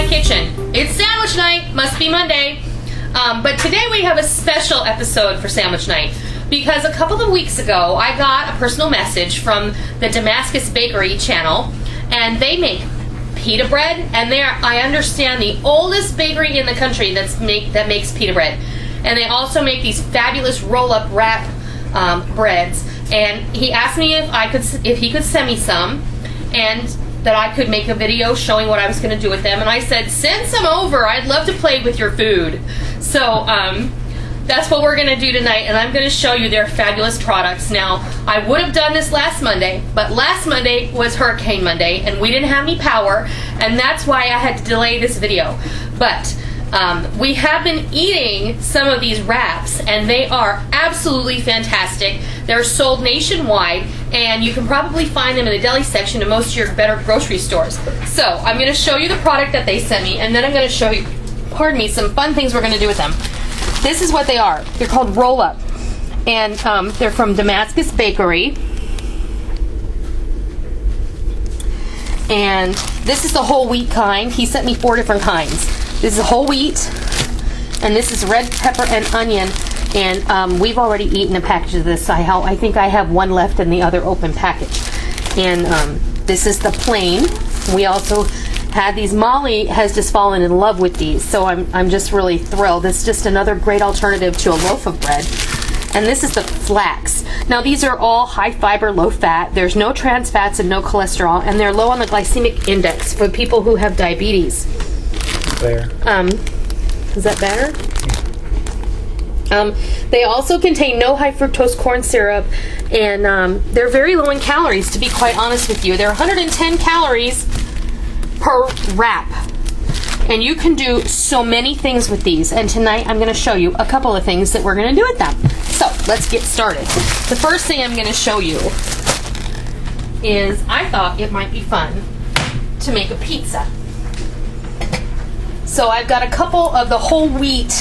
kitchen. It's sandwich night, must be Monday. But today we have a special episode for sandwich night because a couple of weeks ago I got a personal message from the Damascus Bakery channel, and they make pita bread, and they're, I understand, the oldest bakery in the country that makes pita bread. And they also make these fabulous roll-up wrap breads. And he asked me if he could send me some, and that I could make a video showing what I was going to do with them. And I said, send some over. I'd love to play with your food. So that's what we're going to do tonight, and I'm going to show you their fabulous products. Now, I would have done this last Monday, but last Monday was Hurricane Monday, and we didn't have any power, and that's why I had to delay this video. But we have been eating some of these wraps, and they are absolutely fantastic. They're sold nationwide, and you can probably find them in the deli section in most of your better grocery stores. So I'm going to show you the product that they sent me, and then I'm going to show you, pardon me, some fun things we're going to do with them. This is what they are. They're called roll-up, and they're from Damascus Bakery. And this is the whole wheat kind. He sent me 4 different kinds. This is whole wheat, and this is red pepper and onion, and we've already eaten a package of this. I think I have one left in the other open package. And this is the plain. We also had these. Molly has just fallen in love with these, so I'm just really thrilled. It's just another great alternative to a loaf of bread. And this is the flax. Now these are all high fiber, low fat. There's no trans fats and no cholesterol, and they're low on the glycemic index for people who have diabetes. There. Is that better? They also contain no high fructose corn syrup, and they're very low in calories, to be quite honest with you. They're 110 calories per wrap, and you can do so many things with these, and tonight I'm going to show you a couple of things that we're going to do with them. So let's get started. The first thing I'm going to show you is, I thought it might be fun to make a pizza. So I've got a couple of the whole wheat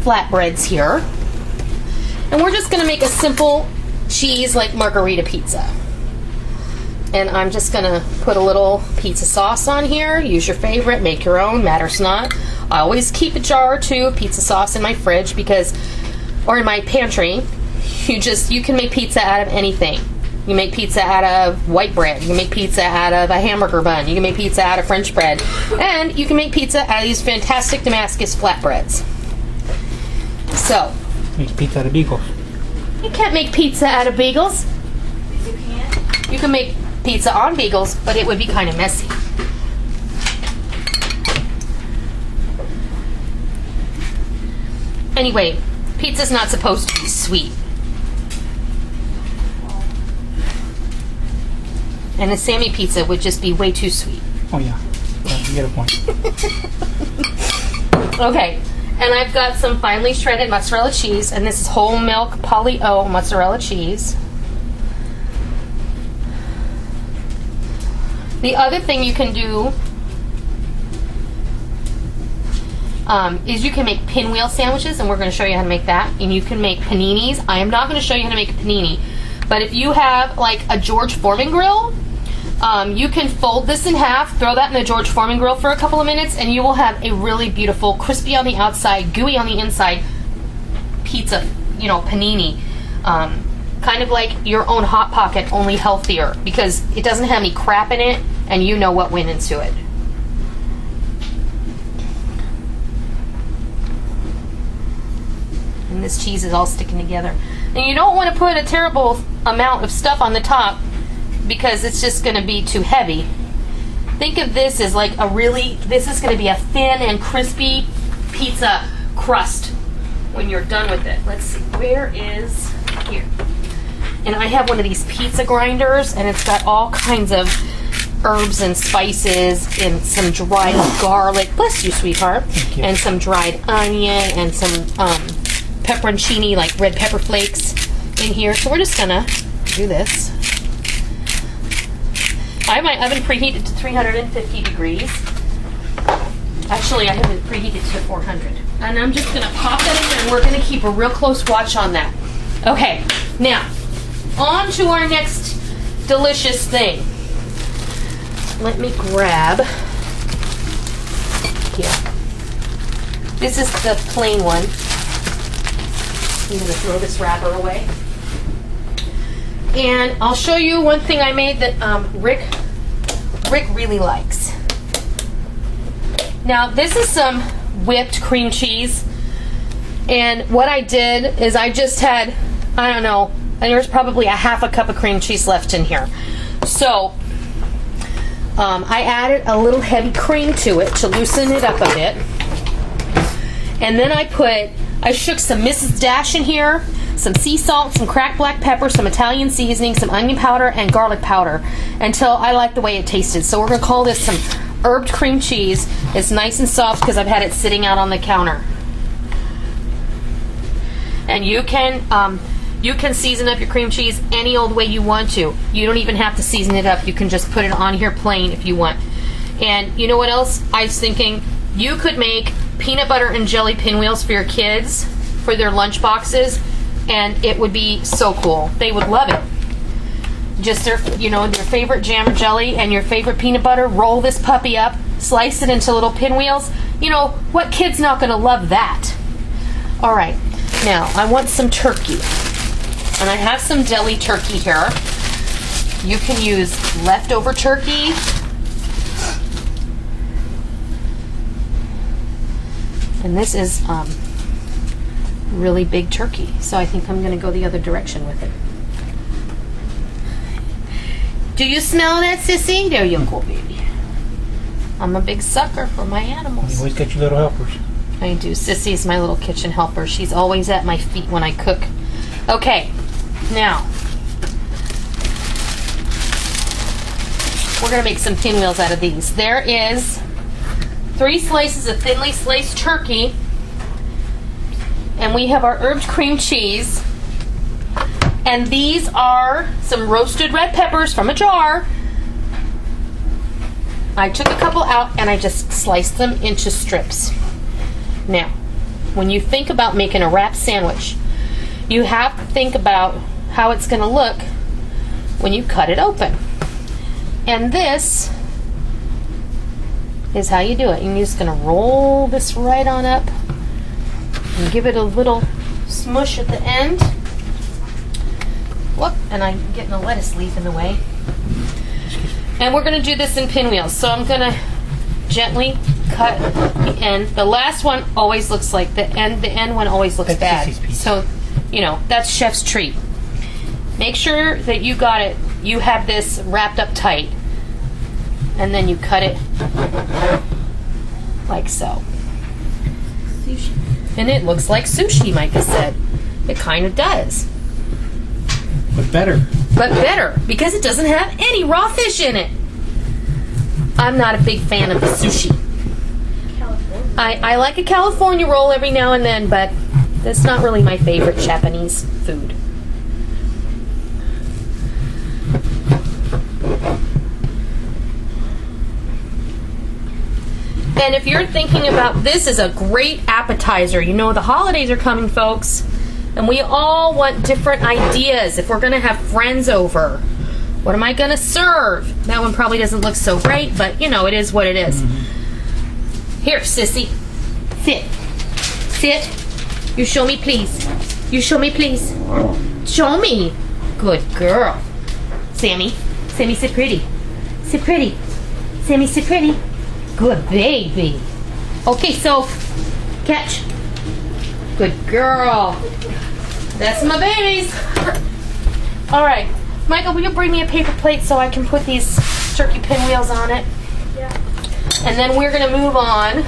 flatbreads here, and we're just going to make a simple cheese like margarita pizza. And I'm just going to put a little pizza sauce on here. Use your favorite, make your own, matters not. I always keep a jar or 2 of pizza sauce in my fridge or in my pantry. You can make pizza out of anything. You make pizza out of white bread. You can make pizza out of a hamburger bun. You can make pizza out of French bread. And you can make pizza out of these fantastic Damascus flatbreads. So. Make pizza out of bagels. You can't make pizza out of bagels. You can? You can make pizza on bagels, but it would be kind of messy. Anyway, pizza's not supposed to be sweet. And a Sammy pizza would just be way too sweet. Oh yeah, you get a point. Okay, and I've got some finely shredded mozzarella cheese, and this is whole milk Polly-O mozzarella cheese. The other thing you can do is you can make pinwheel sandwiches, and we're going to show you how to make that. And you can make paninis. I am not going to show you how to make a panini, but if you have like a George Foreman grill, you can fold this in half, throw that in the George Foreman grill for a couple of minutes, and you will have a really beautiful, crispy on the outside, gooey on the inside pizza, panini. Kind of like your own Hot Pocket, only healthier, because it doesn't have any crap in it, and you know what went into it. And this cheese is all sticking together. And you don't want to put a terrible amount of stuff on the top, because it's just going to be too heavy. Think of this as like this is going to be a thin and crispy pizza crust when you're done with it. Let's see, where is, here. And I have one of these pizza grinders, and it's got all kinds of herbs and spices and some dried garlic. Bless you, sweetheart. Thank you. And some dried onion and some pepperoncini, like red pepper flakes in here. So we're just gonna do this. I have my oven preheated to 350 degrees. Actually, I have it preheated to 400. And I'm just gonna pop that in there, and we're gonna keep a real close watch on that. Okay, now, on to our next delicious thing. let me grab here. This is the plain one. I'm going to throw this wrapper away. And I'll show you one thing I made that Rick really likes. Now, this is some whipped cream cheese. And what I did is I just had, I don't know, there was probably a half a cup of cream cheese left in here. So, I added a little heavy cream to it to loosen it up a bit. And then I shook some Mrs. Dash in here, some sea salt, some cracked black pepper, some Italian seasoning, some onion powder, and garlic powder until I liked the way it tasted. So we're going to call this some herbed cream cheese. It's nice and soft because I've had it sitting out on the counter. And you can season up your cream cheese any old way you want to. You don't even have to season it up. You can just put it on here plain if you want. And you know what else? I was thinking you could make peanut butter and jelly pinwheels for your kids for their lunch boxes, and it would be so cool. They would love it. Just their favorite jam or jelly and your favorite peanut butter. Roll this puppy up, slice it into little pinwheels. You know what kid's not going to love that? All right, now I want some turkey. And I have some deli turkey here. You can use leftover turkey. And this is really big turkey. So I think I'm going to go the other direction with it. Do you smell that, sissy? There you go, baby. I'm a big sucker for my animals. You always get your little helpers. I do. Sissy is my little kitchen helper. She's always at my feet when I cook. Okay. Now, we're going to make some pinwheels out of these. There is 3 slices of thinly sliced turkey, and we have our herbed cream cheese, and these are some roasted red peppers from a jar. I took a couple out and I just sliced them into strips. Now, when you think about making a wrap sandwich, you have to think about how it's going to look when you cut it open. And this is how you do it. You're just going to roll this right on up and give it a little smush at the end. Whoop, and I'm getting a lettuce leaf in the way. And we're going to do this in pinwheels. So I'm going to gently cut the end. The last one always looks like the end one always looks bad. So, that's chef's treat. Make sure that you got it, you have this wrapped up tight. And then you cut it like so. Sushi. And it looks like sushi, Micah said. It kind of does. But better. But better, because it doesn't have any raw fish in it. I'm not a big fan of the sushi. California. I like a California roll every now and then, but that's not really my favorite Japanese food. And if you're thinking about this as a great appetizer, the holidays are coming, folks, and we all want different ideas. If we're going to have friends over, what am I going to serve? That one probably doesn't look so great, but it is what it is. Mm-hmm. Here, sissy, sit. You show me, please. You show me, please. Show me. Good girl. Sammy, sit pretty. Sit pretty. Sammy, sit pretty. Good baby. Okay, so catch. Good girl. That's my babies. All right, Michael, will you bring me a paper plate so I can put these turkey pinwheels on it? Yeah. And then we're gonna move on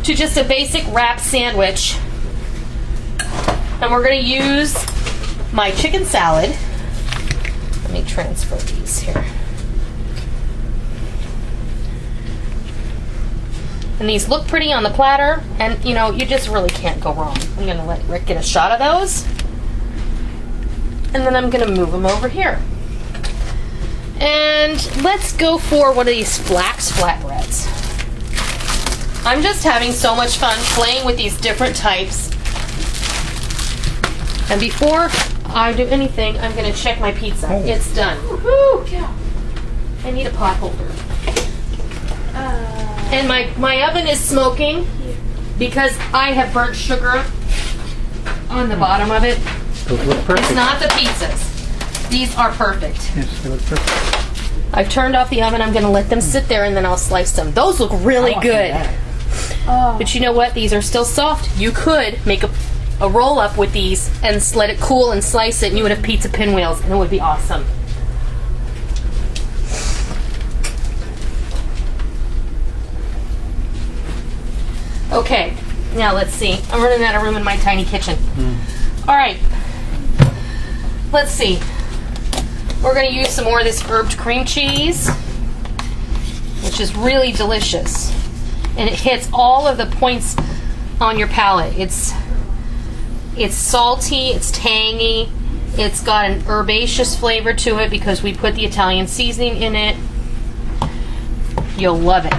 to just a basic wrap sandwich. And we're gonna use my chicken salad. Let me transfer these here. And these look pretty on the platter, and you just really can't go wrong. I'm gonna let Rick get a shot of those. And then I'm gonna move them over here. And let's go for one of these flax flatbreads. I'm just having so much fun playing with these different types. And before I do anything, I'm gonna check my pizza. It's done. Woohoo! Yeah. I need a pot holder. And my oven is smoking because I have burnt sugar on the bottom of it. Those look perfect. It's not the pizzas. These are perfect. Yes, they look perfect. I've turned off the oven. I'm going to let them sit there and then I'll slice them. Those look really good. But you know what? These are still soft. You could make a roll up with these and let it cool and slice it, and you would have pizza pinwheels, and it would be awesome. Okay, now let's see. I'm running out of room in my tiny kitchen. All right, let's see. We're going to use some more of this herbed cream cheese, which is really delicious. And it hits all of the points on your palate. It's salty, it's tangy, it's got an herbaceous flavor to it because we put the Italian seasoning in it. You'll love it.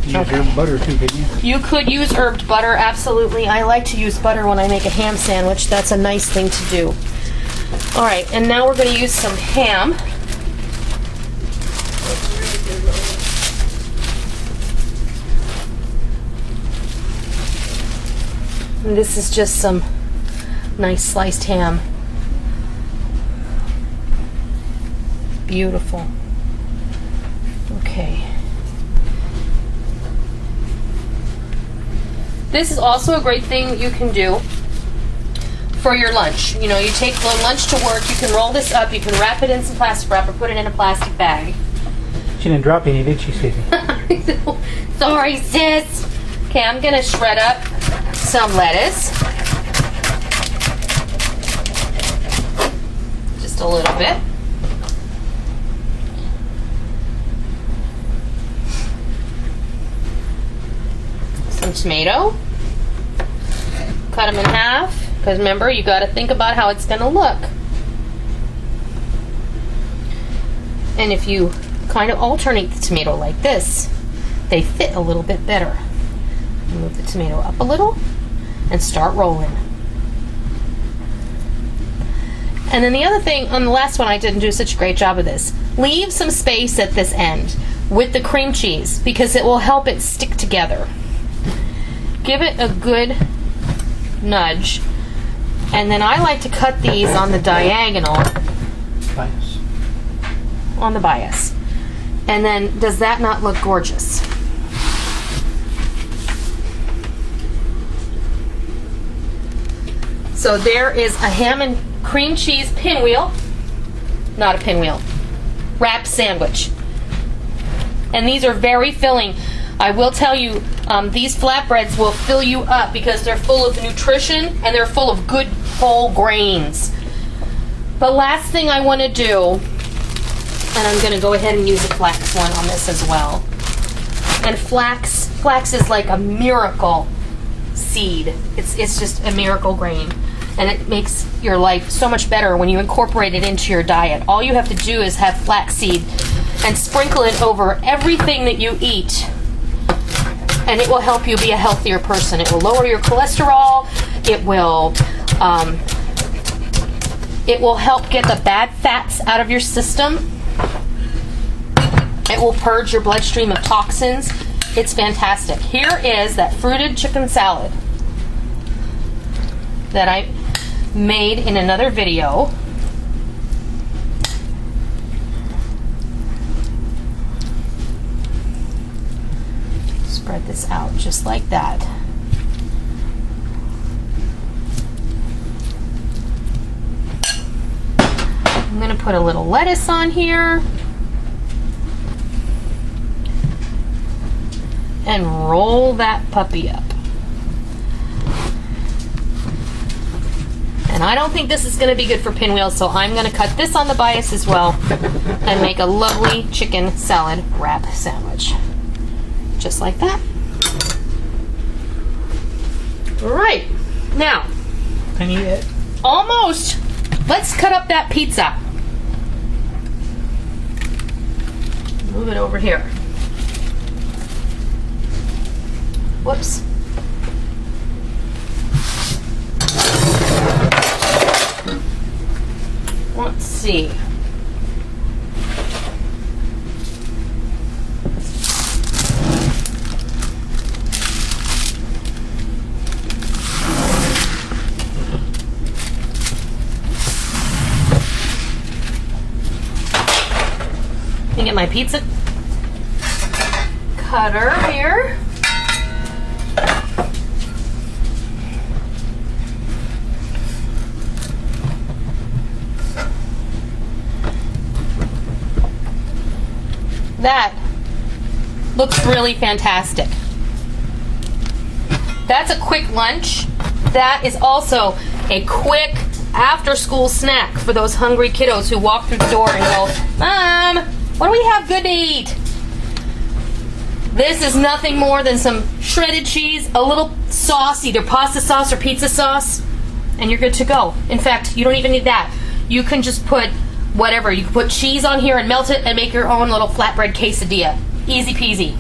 Use herbed butter too, can you? You could use herbed butter, absolutely. I like to use butter when I make a ham sandwich. That's a nice thing to do. All right, and now we're going to use some ham. And this is just some nice sliced ham. Beautiful. Okay. This is also a great thing that you can do for your lunch. You know, you take the lunch to work, you can roll this up, you can wrap it in some plastic wrap or put it in a plastic bag. She didn't drop any, did she, Stacey? Sorry, sis. Okay, I'm gonna shred up some lettuce. Just a little bit. Some tomato. Cut them in half, because remember, you got to think about how it's going to look. And if you kind of alternate the tomato like this, they fit a little bit better. Move the tomato up a little and start rolling. And then the other thing, on the last one I didn't do such a great job of this, leave some space at this end with the cream cheese because it will help it stick together. Give it a good nudge, and then I like to cut these on the diagonal, Bias. on the bias. And then, does that not look gorgeous? So there is a ham and cream cheese pinwheel, not a pinwheel, wrap sandwich. And these are very filling. I will tell you, these flatbreads will fill you up because they're full of nutrition and they're full of good whole grains. The last thing I want to do, and I'm going to go ahead and use a flax one on this as well. And flax is like a miracle seed. It's just a miracle grain. And it makes your life so much better when you incorporate it into your diet. All you have to do is have flaxseed and sprinkle it over everything that you eat. And it will help you be a healthier person. It will lower your cholesterol. It will help get the bad fats out of your system. It will purge your bloodstream of toxins. It's fantastic. Here is that fruited chicken salad that I made in another video. Spread this out just like that. I'm going to put a little lettuce on here and roll that puppy up. And I don't think this is going to be good for pinwheels, so I'm going to cut this on the bias as well and make a lovely chicken salad wrap sandwich. Just like that. All right. Now, Can you eat it? almost. Let's cut up that pizza. Move it over here. Whoops. Let's see. me get my pizza cutter here. That looks really fantastic. That's a quick lunch. That is also a quick after-school snack for those hungry kiddos who walk through the door and go, Mom, what do we have good to eat? This is nothing more than some shredded cheese, a little sauce, either pasta sauce or pizza sauce, and you're good to go. In fact, you don't even need that. You can just put whatever. You can put cheese on here and melt it and make your own little flatbread quesadilla. Easy peasy.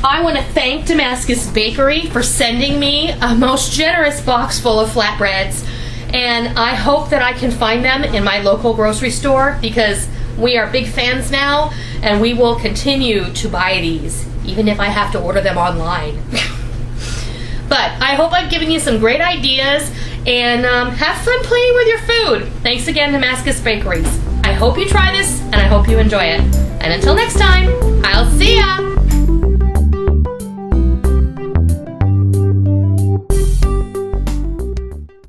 I want to thank Damascus Bakery for sending me a most generous box full of flatbreads, and I hope that I can find them in my local grocery store because we are big fans now, and we will continue to buy these, even if I have to order them online. But I hope I've given you some great ideas, and have fun playing with your food. Thanks again, Damascus Bakeries. I hope you try this, and I hope you enjoy it. And until next time, I'll see ya!